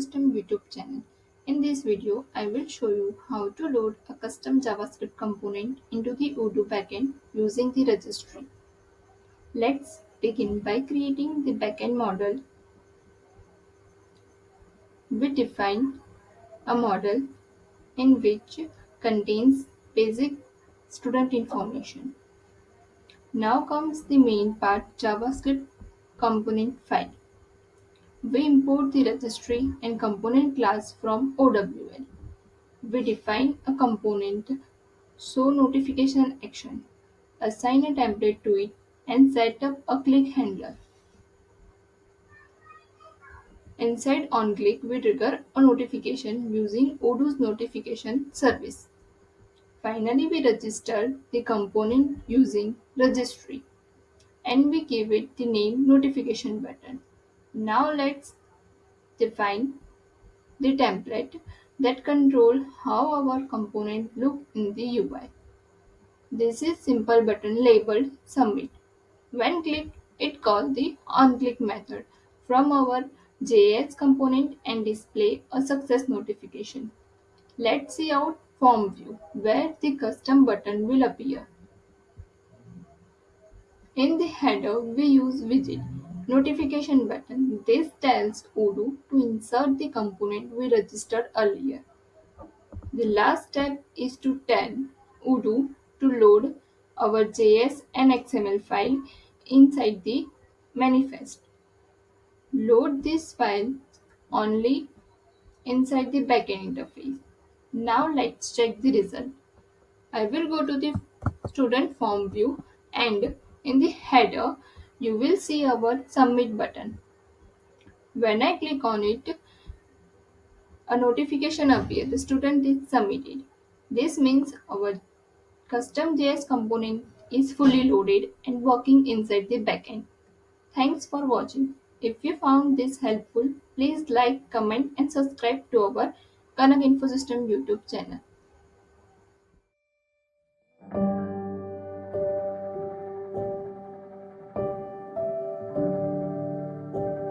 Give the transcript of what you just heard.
Infosystems YouTube channel. In this video, I will show you how to load a custom JavaScript component into the Odoo backend using the registry. Let's begin by creating the backend model. We define a model in which contains basic student information. Now comes the main part, JavaScript component file. We import the registry and component class from OWL. We define a component, show notification action, assign a template to it, and set up a click handler. Inside onClick, we trigger a notification using Odoo's notification service. Finally, we register the component using registry and we give it the name notification button. Now let's define the template that control how our component look in the UI. This is simple button labeled submit. When clicked, it calls the onClick method from our JS component and display a success notification. Let's see our form view where the custom button will appear. In the header, we use widget notification button. This tells Odoo to insert the component we registered earlier. The last step is to tell Odoo to load our JS and XML file inside the manifest. Load this file only inside the backend interface. Now let's check the result. I will go to the student form view and in the header you will see our submit button. When I click on it, a notification appears. The student is submitted. This means our custom JS component is fully loaded and working inside the backend. Thanks for watching. If you found this helpful, please like, comment and subscribe to our Kanak Infosystem YouTube channel.